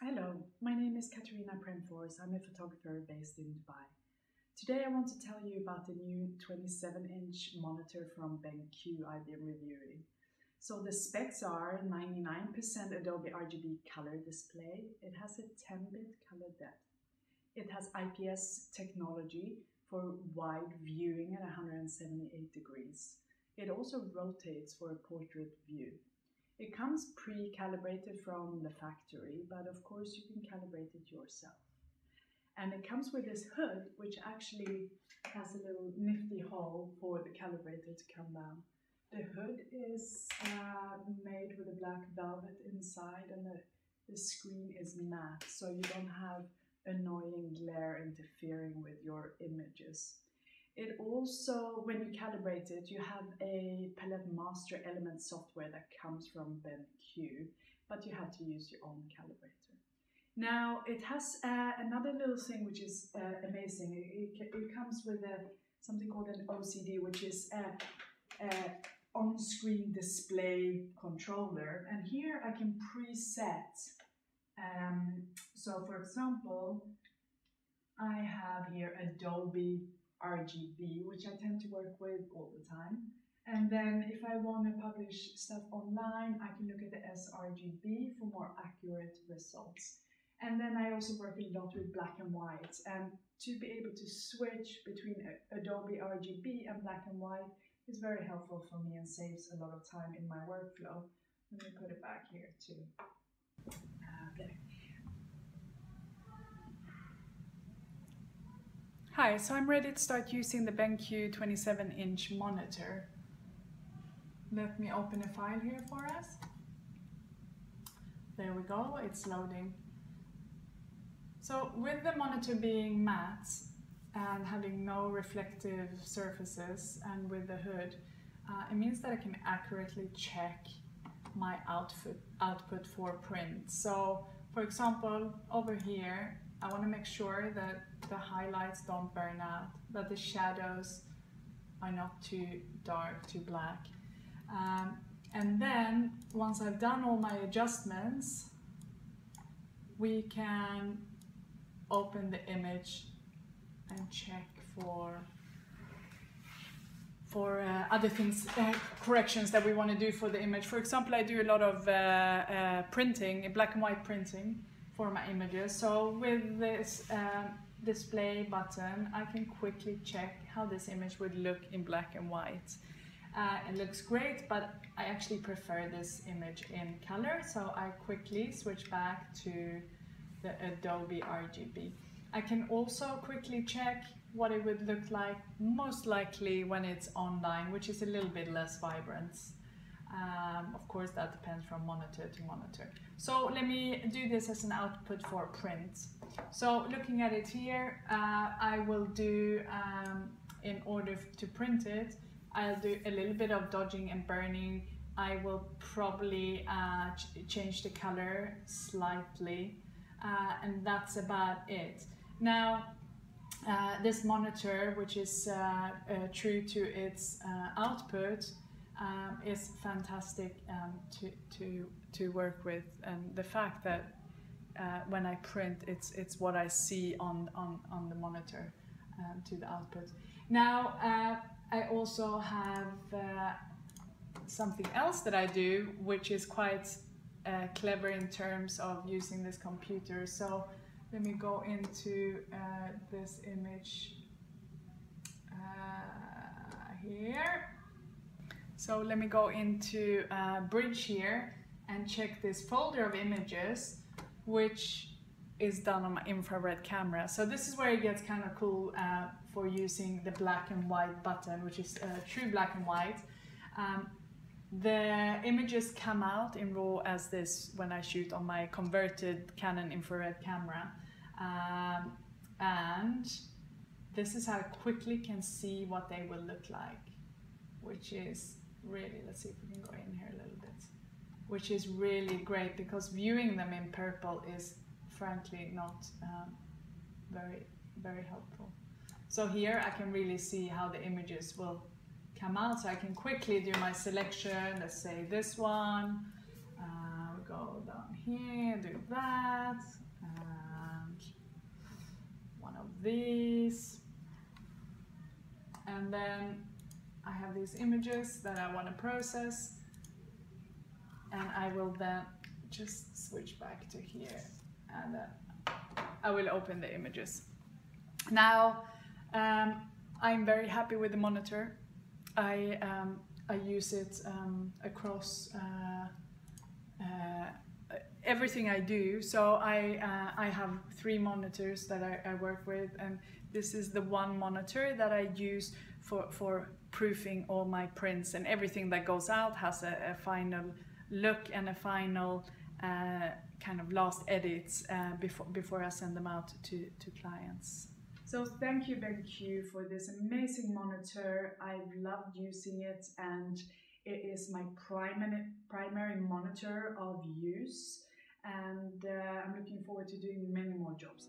Hello, my name is Katarina Premfors. I'm a photographer based in Dubai. Today I want to tell you about the new 27-inch monitor from BenQ I've been reviewing. So the specs are 99% Adobe RGB color display. It has a 10-bit color depth. It has IPS technology for wide viewing at 178 degrees. It also rotates for a portrait view. It comes pre-calibrated from the factory, but of course you can calibrate it yourself. And it comes with this hood, which actually has a little nifty hole for the calibrator to come down. The hood is made with a black velvet inside, and the screen is matte, so you don't have annoying glare interfering with your images. It also, when you calibrate it, you have a palette master element software that comes from BenQ, but you have to use your own calibrator. Now, it has another little thing which is amazing. It comes with something called an OCD, which is a on-screen display controller. And here I can preset. So for example, I have here Adobe RGB, which I tend to work with all the time. And then if I want to publish stuff online, I can look at the sRGB for more accurate results. And then I also work a lot with black and white. And to be able to switch between Adobe RGB and black and white is very helpful for me and saves a lot of time in my workflow. Let me put it back here too. Okay. Hi, so I'm ready to start using the BenQ 27-inch monitor. Let me open a file here for us. There we go, it's loading. So with the monitor being matte and having no reflective surfaces and with the hood, it means that I can accurately check my output for print. So for example, over here, I want to make sure that the highlights don't burn out, that the shadows are not too dark, too black. And then once I've done all my adjustments, we can open the image and check for other things, corrections that we want to do for the image. For example, I do a lot of printing, black and white printing for my images. So with this display button, I can quickly check how this image would look in black and white. It looks great, but I actually prefer this image in color, so I quickly switch back to the Adobe RGB. I can also quickly check what it would look like most likely when it's online, which is a little bit less vibrant. Of course, that depends from monitor to monitor. So let me do this as an output for print. So looking at it here, I will do, in order to print it, I'll do a little bit of dodging and burning. I will probably change the color slightly, and that's about it. Now, this monitor, which is true to its output, is fantastic to work with, and the fact that when I print, it's what I see on the monitor to the output. Now I also have something else that I do, which is quite clever in terms of using this computer. So let me go into this image here. So let me go into Bridge here and check this folder of images, which is done on my infrared camera. So this is where it gets kind of cool for using the black and white button, which is true black and white. The images come out in RAW as this when I shoot on my converted Canon infrared camera. And this is how I quickly can see what they will look like, which is really, let's see if we can go in here a little bit, which is really great because viewing them in purple is frankly not very helpful. So here I can really see how the images will come out, so I can quickly do my selection. Let's say this one, we go down here, do that, and one of these. And then I have these images that I want to process, and I will then just switch back to here, and then I will open the images. Now, I'm very happy with the monitor. I use it across everything I do. So I have 3 monitors that I work with, and this is the one monitor that I use for proofing all my prints, and everything that goes out has a final look and a final kind of last edits before I send them out to clients. So thank you, BenQ, for this amazing monitor. I've loved using it, and it is my primary monitor of use, and I'm looking forward to doing many more jobs.